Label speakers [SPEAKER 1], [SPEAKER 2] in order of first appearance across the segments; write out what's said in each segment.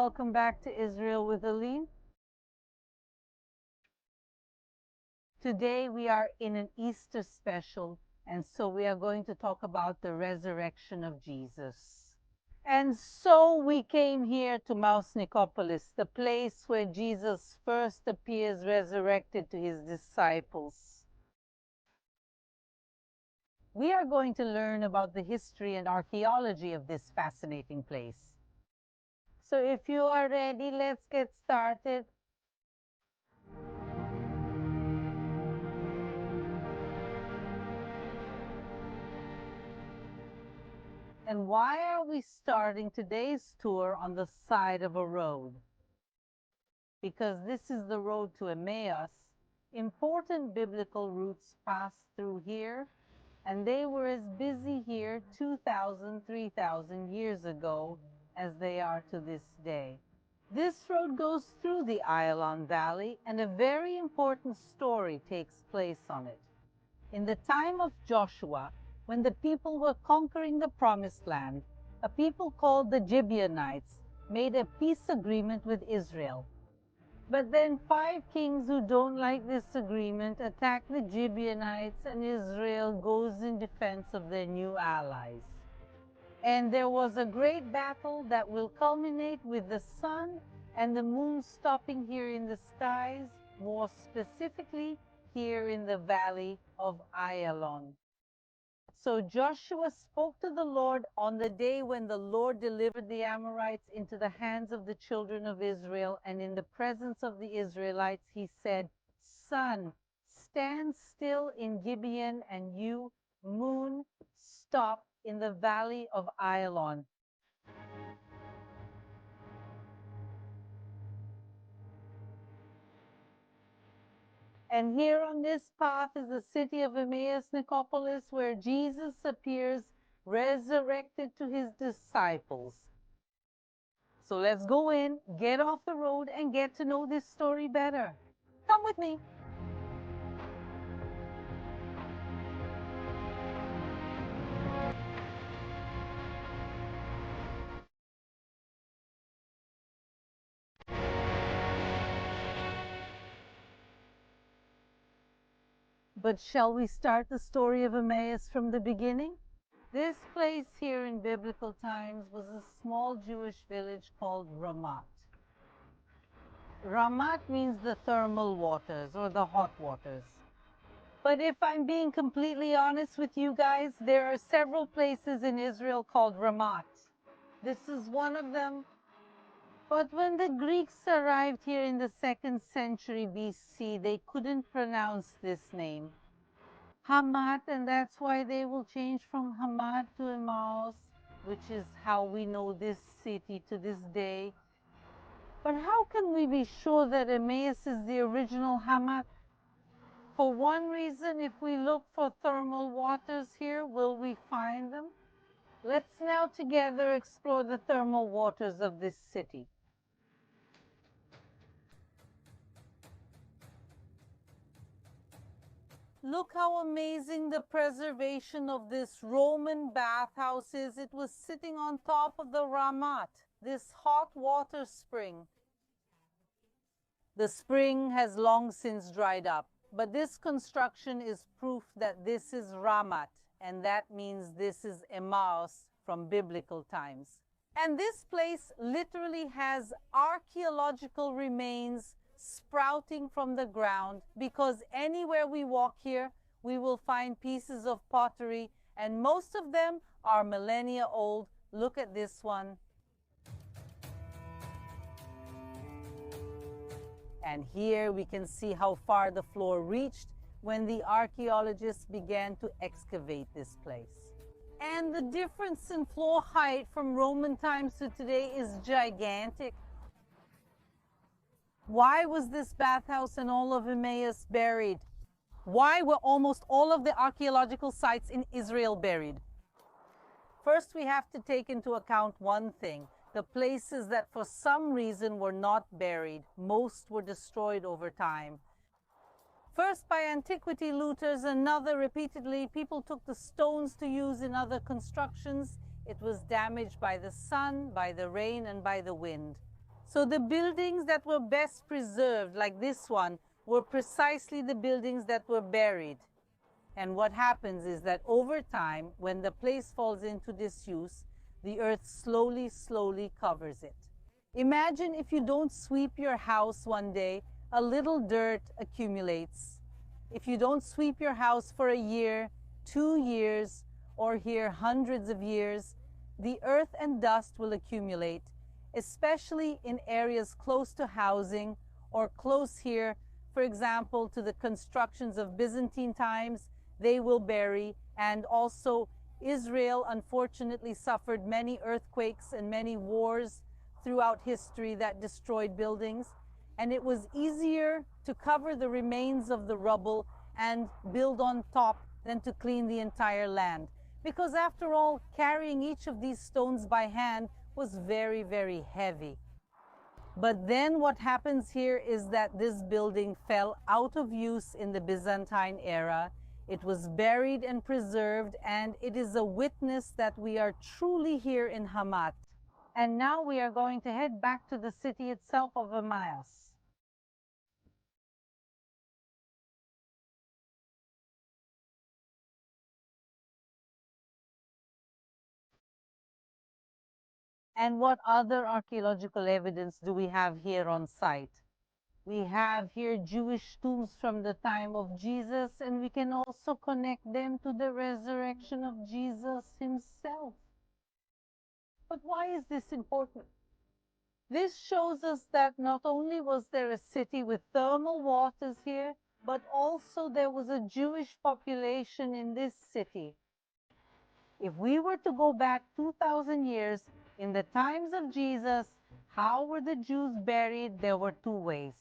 [SPEAKER 1] welcome back to Israel with Aline. Today we are in an Easter special, and so we are going to talk about the resurrection of Jesus. And so we came here to Mount Nicopolis, the place where Jesus first appears resurrected to his disciples. We are going to learn about the history and archaeology of this fascinating place. So if you are ready, let's get started. And why are we starting today's tour on the side of a road? Because this is the road to Emmaus. Important biblical routes passed through here, and they were as busy here 2,000, 3,000 years ago as they are to this day. This road goes through the Ayalon Valley, and a very important story takes place on it. In the time of Joshua, when the people were conquering the Promised Land, a people called the Gibeonites made a peace agreement with Israel. But then 5 kings who don't like this agreement attack the Gibeonites, and Israel goes in defense of their new allies. And there was a great battle that will culminate with the sun and the moon stopping here in the skies, more specifically here in the valley of Ayalon. So Joshua spoke to the Lord on the day when the Lord delivered the Amorites into the hands of the children of Israel, and in the presence of the Israelites he said, "Sun, stand still in Gibeon, and you, moon, stop in the valley of Ayalon." And here on this path is the city of Emmaus, Nicopolis, where Jesus appears resurrected to his disciples. So let's go in, get off the road, and get to know this story better. Come with me. But shall we start the story of Emmaus from the beginning? This place here in biblical times was a small Jewish village called Ramat. Ramat means the thermal waters or the hot waters. But if I'm being completely honest with you guys, there are several places in Israel called Ramat. This is one of them. But when the Greeks arrived here in the 2nd century BC, they couldn't pronounce this name, Hamat, and that's why they will change from Hamat to Emmaus, which is how we know this city to this day. But how can we be sure that Emmaus is the original Hamat? For one reason, if we look for thermal waters here, will we find them? Let's now together explore the thermal waters of this city. Look how amazing the preservation of this Roman bathhouse is. It was sitting on top of the Ramat, this hot water spring. The spring has long since dried up, but this construction is proof that this is Ramat, and that means this is Emmaus from biblical times. And this place literally has archaeological remains sprouting from the ground, because anywhere we walk here, we will find pieces of pottery, and most of them are millennia old. Look at this one. And here we can see how far the floor reached when the archaeologists began to excavate this place. And the difference in floor height from Roman times to today is gigantic. Why was this bathhouse and all of Emmaus buried? Why were almost all of the archaeological sites in Israel buried? First, we have to take into account one thing. The places that for some reason were not buried, most were destroyed over time. First by antiquity looters, another repeatedly, people took the stones to use in other constructions. It was damaged by the sun, by the rain, and by the wind. So the buildings that were best preserved, like this one, were precisely the buildings that were buried. And what happens is that over time, when the place falls into disuse, the earth slowly covers it. Imagine if you don't sweep your house one day, a little dirt accumulates. If you don't sweep your house for a year, 2 years, or here hundreds of years, the earth and dust will accumulate, especially in areas close to housing or close here, for example, to the constructions of Byzantine times. They will bury, and also Israel unfortunately suffered many earthquakes and many wars throughout history that destroyed buildings, and it was easier to cover the remains of the rubble and build on top than to clean the entire land. Because after all, carrying each of these stones by hand was very heavy. But then what happens here is that this building fell out of use in the Byzantine era. It was buried and preserved, and it is a witness that we are truly here in Ramat. And now we are going to head back to the city itself of Emmaus. And what other archaeological evidence do we have here on site? We have here Jewish tombs from the time of Jesus, and we can also connect them to the resurrection of Jesus himself. But why is this important? This shows us that not only was there a city with thermal waters here, but also there was a Jewish population in this city. If we were to go back 2,000 years, in the times of Jesus, how were the Jews buried? There were two ways.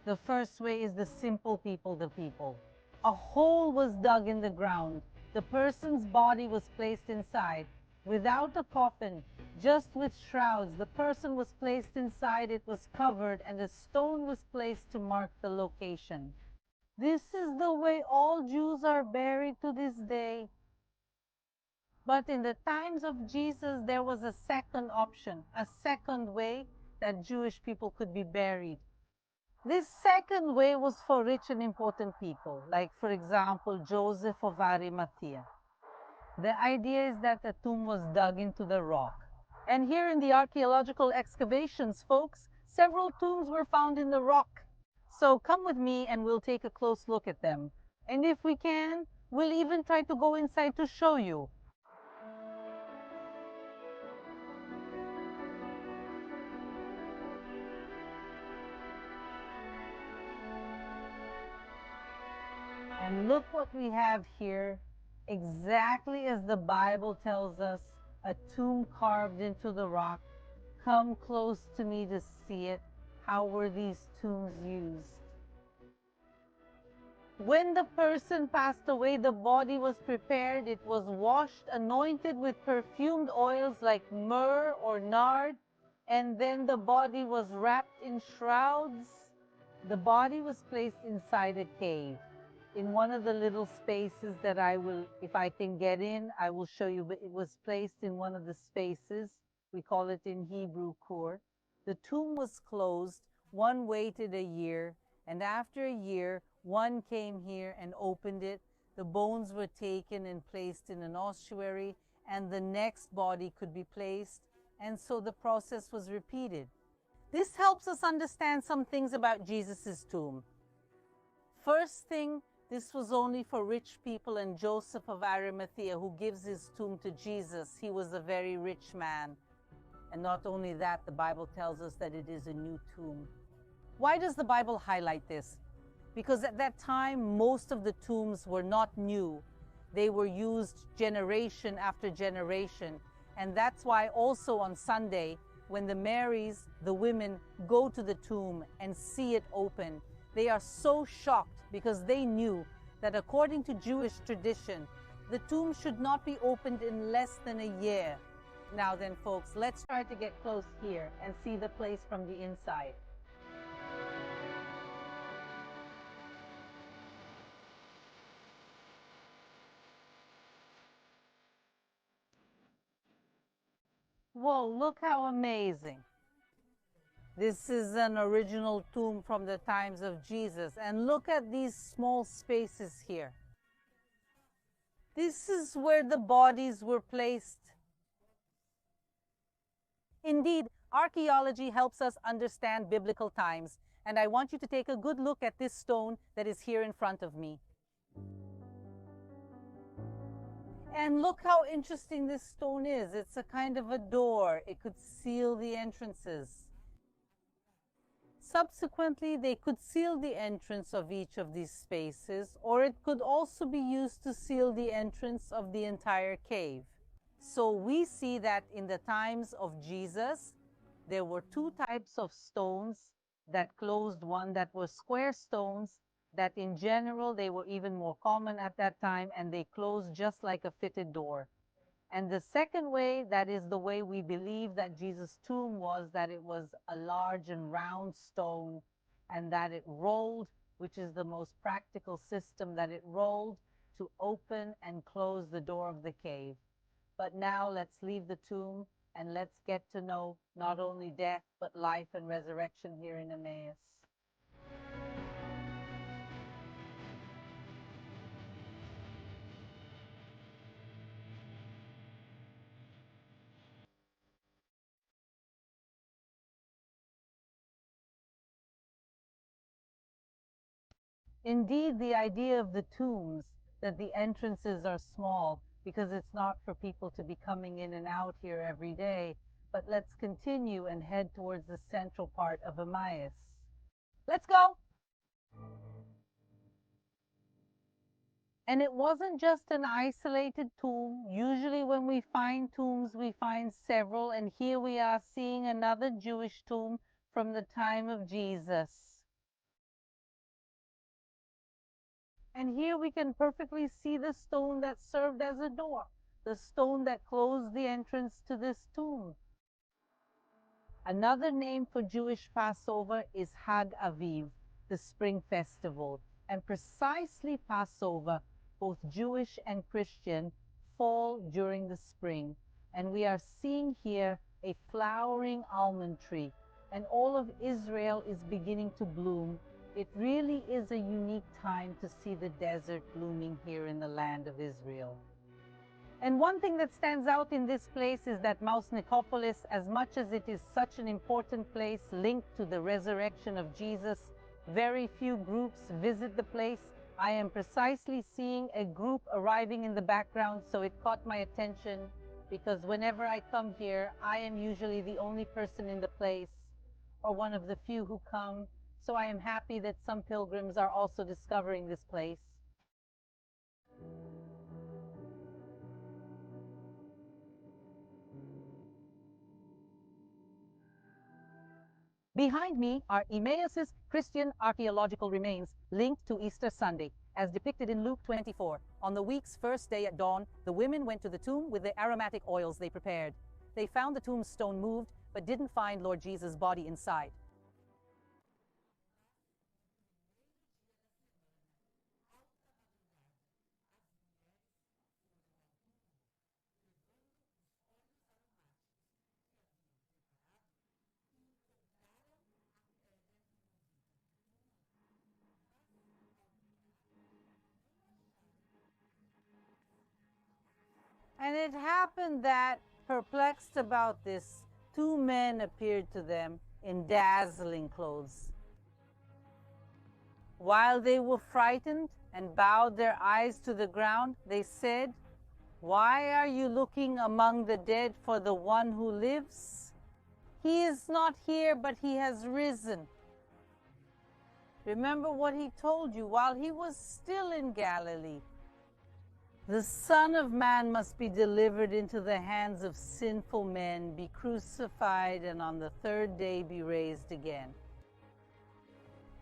[SPEAKER 1] The first way is the simple people, the people. A hole was dug in the ground. The person's body was placed inside. Without a coffin, just with shrouds, the person was placed inside, it was covered, and a stone was placed to mark the location. This is the way all Jews are buried to this day. But in the times of Jesus, there was a second option, a second way that Jewish people could be buried. This second way was for rich and important people, like, for example, Joseph of Arimathea. The idea is that a tomb was dug into the rock. And here in the archaeological excavations, folks, several tombs were found in the rock. So come with me and we'll take a close look at them. And if we can, we'll even try to go inside to show you. And look what we have here, exactly as the Bible tells us, a tomb carved into the rock. Come close to me to see it. How were these tombs used? When the person passed away, the body was prepared. It was washed, anointed with perfumed oils like myrrh or nard, and then the body was wrapped in shrouds. The body was placed inside a cave. In one of the little spaces that I will, if I can get in, I will show you, but it was placed in one of the spaces. We call it in Hebrew Kur. The tomb was closed. One waited a year, and after a year, one came here and opened it. The bones were taken and placed in an ossuary, and the next body could be placed, and so the process was repeated. This helps us understand some things about Jesus' tomb. First thing, this was only for rich people, and Joseph of Arimathea, who gives his tomb to Jesus, he was a very rich man. And not only that, the Bible tells us that it is a new tomb. Why does the Bible highlight this? Because at that time, most of the tombs were not new. They were used generation after generation. And that's why also on Sunday, when the Marys, the women, go to the tomb and see it open, they are so shocked because they knew that according to Jewish tradition, the tomb should not be opened in less than a year. Now then, folks, let's try to get close here and see the place from the inside. Whoa, look how amazing. This is an original tomb from the times of Jesus. And look at these small spaces here. This is where the bodies were placed. Indeed, archaeology helps us understand biblical times, and I want you to take a good look at this stone that is here in front of me. And look how interesting this stone is. It's a kind of a door. It could seal the entrances. Subsequently, they could seal the entrance of each of these spaces, or it could also be used to seal the entrance of the entire cave. So we see that in the times of Jesus, there were two types of stones that closed. One that were square stones, that in general, they were even more common at that time, and they closed just like a fitted door. And the second way, that is the way we believe that Jesus' tomb was, that it was a large and round stone, and that it rolled, which is the most practical system, that it rolled to open and close the door of the cave. But now let's leave the tomb and let's get to know not only death, but life and resurrection here in Emmaus. Indeed, the idea of the tombs, that the entrances are small, because it's not for people to be coming in and out here every day. But let's continue and head towards the central part of Emmaus. Let's go! And it wasn't just an isolated tomb. Usually when we find tombs, we find several. And here we are seeing another Jewish tomb from the time of Jesus. And here we can perfectly see the stone that served as a door, the stone that closed the entrance to this tomb. Another name for Jewish Passover is Hag Aviv, the spring festival. And precisely Passover, both Jewish and Christian, fall during the spring. And we are seeing here a flowering almond tree, and all of Israel is beginning to bloom. It really is a unique time to see the desert blooming here in the land of Israel. And one thing that stands out in this place is that Nicopolis, as much as it is such an important place linked to the resurrection of Jesus, very few groups visit the place. I am precisely seeing a group arriving in the background, so it caught my attention, because whenever I come here, I am usually the only person in the place, or one of the few who come. So I am happy that some pilgrims are also discovering this place. Behind me are Emmaus's Christian archaeological remains linked to Easter Sunday, as depicted in Luke 24. On the week's first day at dawn, the women went to the tomb with the aromatic oils they prepared. They found the tombstone moved, but didn't find Lord Jesus' body inside. And it happened that, perplexed about this, two men appeared to them in dazzling clothes. While they were frightened and bowed their eyes to the ground, they said, "Why are you looking among the dead for the one who lives? He is not here, but he has risen. Remember what he told you while he was still in Galilee. The Son of Man must be delivered into the hands of sinful men, be crucified, and on the third day be raised again."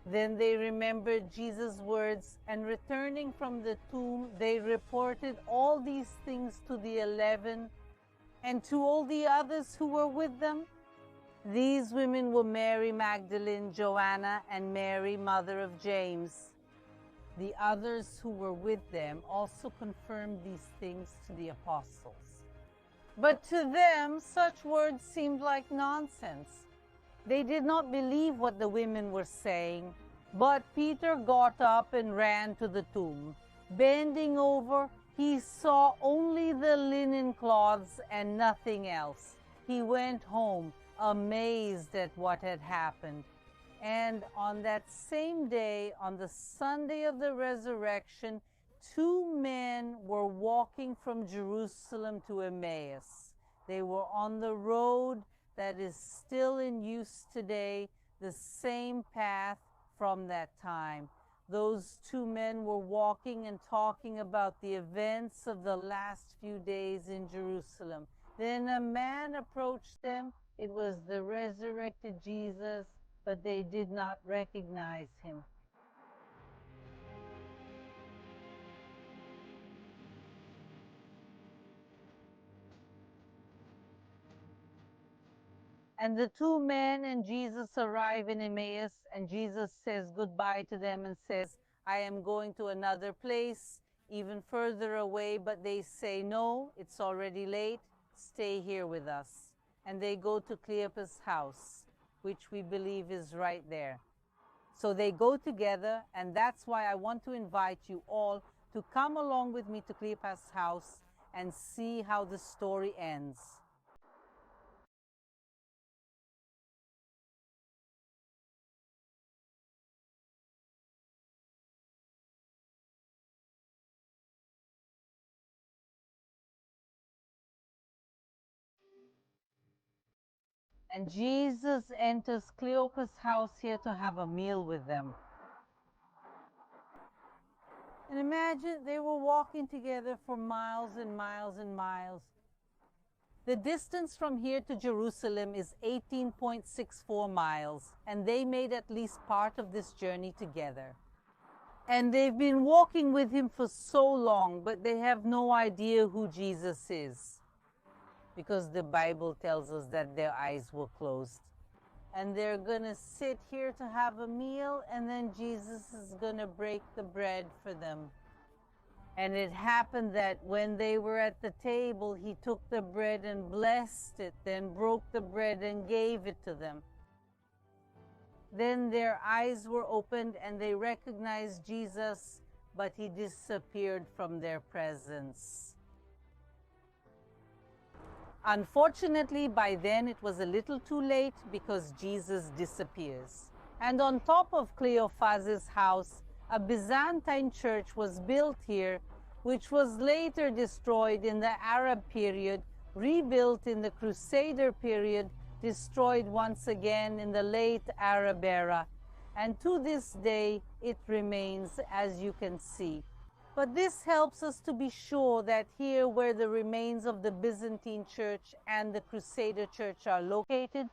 [SPEAKER 1] Then they remembered Jesus' words, and returning from the tomb, they reported all these things to the 11 and to all the others who were with them. These women were Mary Magdalene, Joanna, and Mary, mother of James. The others who were with them also confirmed these things to the apostles. But to them, such words seemed like nonsense. They did not believe what the women were saying, but Peter got up and ran to the tomb. Bending over, he saw only the linen cloths and nothing else. He went home, amazed at what had happened. And on that same day, on the Sunday of the resurrection, two men were walking from Jerusalem to Emmaus. They were on the road that is still in use today, the same path from that time. Those two men were walking and talking about the events of the last few days in Jerusalem. Then a man approached them. It was the resurrected Jesus, but they did not recognize him. And the two men and Jesus arrive in Emmaus, and Jesus says goodbye to them and says, I am going to another place, even further away, but they say, no, it's already late, stay here with us. And they go to Cleopas' house, which we believe is right there. So they go together, and that's why I want to invite you all to come along with me to Cleopas' house and see how the story ends. And Jesus enters Cleopas' house here to have a meal with them. And imagine they were walking together for miles and miles and miles. The distance from here to Jerusalem is 18.64 miles, and they made at least part of this journey together. And they've been walking with him for so long, but they have no idea who Jesus is, because the Bible tells us that their eyes were closed. And they're going to sit here to have a meal, and then Jesus is going to break the bread for them. And it happened that when they were at the table, he took the bread and blessed it, then broke the bread and gave it to them. Then their eyes were opened and they recognized Jesus, but he disappeared from their presence. Unfortunately, by then it was a little too late because Jesus disappears. And on top of Cleophas' house, a Byzantine church was built here, which was later destroyed in the Arab period, rebuilt in the Crusader period, destroyed once again in the late Arab era. And to this day, it remains, as you can see. But this helps us to be sure that here where the remains of the Byzantine church and the Crusader church are located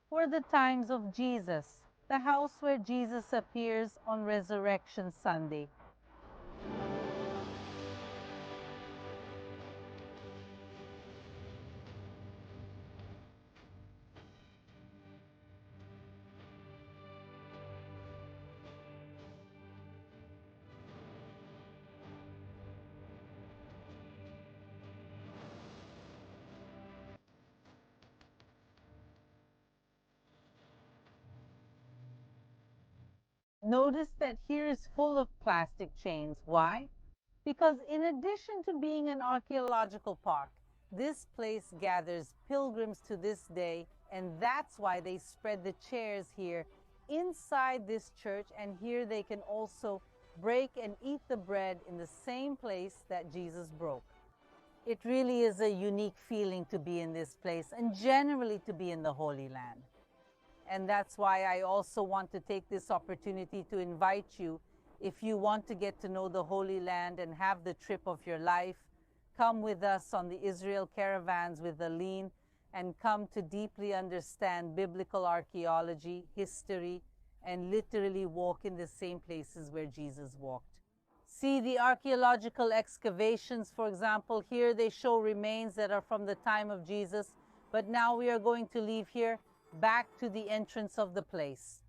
[SPEAKER 1] were the times of Jesus, the house where Jesus appears on Resurrection Sunday. Notice that here is full of plastic chains. Why? Because in addition to being an archaeological park, this place gathers pilgrims to this day, and that's why they spread the chairs here inside this church, and here they can also break and eat the bread in the same place that Jesus broke. It really is a unique feeling to be in this place and generally to be in the Holy Land. And that's why I also want to take this opportunity to invite you, if you want to get to know the Holy Land and have the trip of your life, come with us on the Israel Caravans with Aline and come to deeply understand biblical archaeology, history, and literally walk in the same places where Jesus walked. See the archaeological excavations, for example. Here they show remains that are from the time of Jesus, but now we are going to leave here back to the entrance of the place.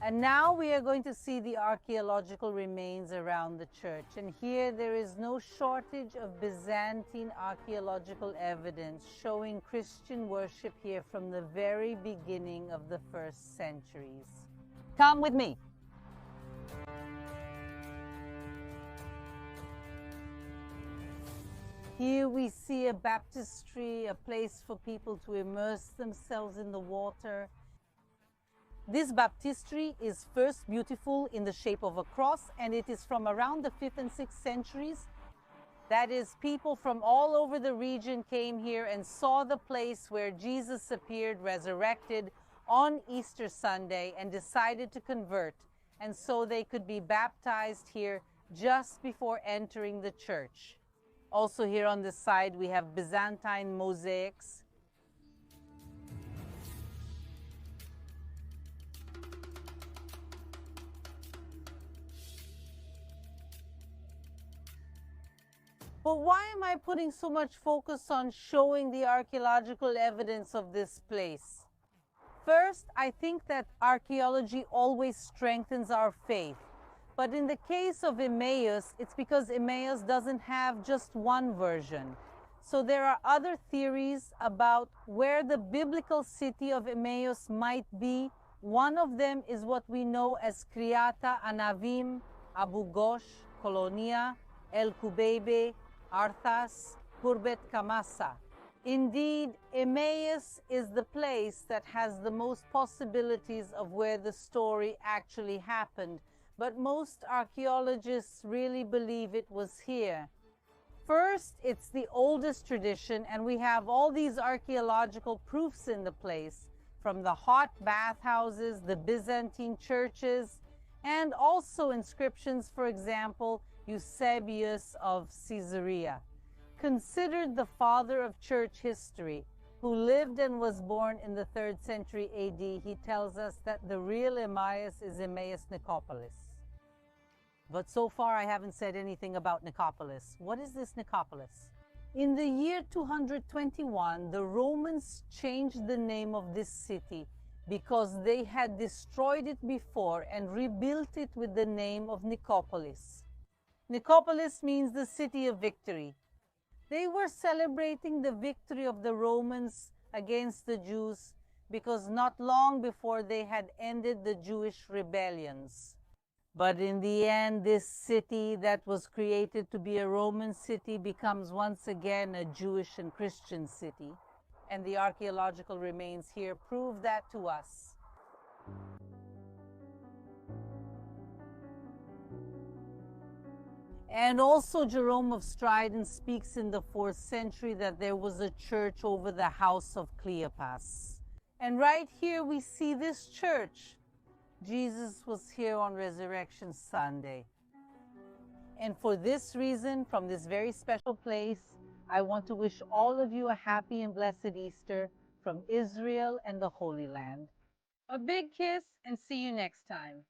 [SPEAKER 1] And now we are going to see the archaeological remains around the church. And here there is no shortage of Byzantine archaeological evidence showing Christian worship here from the very beginning of the first centuries. Come with me. Here we see a baptistry, a place for people to immerse themselves in the water. This baptistry is first beautiful in the shape of a cross, and it is from around the 5th and 6th centuries. That is, people from all over the region came here and saw the place where Jesus appeared resurrected on Easter Sunday and decided to convert, and so they could be baptized here just before entering the church. Also here on this side we have Byzantine mosaics. But why am I putting so much focus on showing the archaeological evidence of this place? First, I think that archaeology always strengthens our faith. But in the case of Emmaus, it's because Emmaus doesn't have just one version. So there are other theories about where the biblical city of Emmaus might be. One of them is what we know as Kriata Anavim, Abu Ghosh, Colonia, El Kubebe, Arthas, Kurbet Kamasa. Indeed, Emmaus is the place that has the most possibilities of where the story actually happened, but most archaeologists really believe it was here. First, it's the oldest tradition, and we have all these archaeological proofs in the place, from the hot bathhouses, the Byzantine churches, and also inscriptions, for example, Eusebius of Caesarea, considered the father of church history, who lived and was born in the 3rd century AD. He tells us that the real Emmaus is Emmaus Nicopolis. But so far I haven't said anything about Nicopolis. What is this Nicopolis? In the year 221, the Romans changed the name of this city because they had destroyed it before and rebuilt it with the name of Nicopolis. Nicopolis means the city of victory. They were celebrating the victory of the Romans against the Jews because not long before they had ended the Jewish rebellions. But in the end, this city that was created to be a Roman city becomes once again a Jewish and Christian city. And the archaeological remains here prove that to us. And also Jerome of Stridon speaks in the 4th century that there was a church over the house of Cleopas. And right here we see this church. Jesus was here on Resurrection Sunday. And for this reason, from this very special place, I want to wish all of you a happy and blessed Easter from Israel and the Holy Land. A big kiss, and see you next time.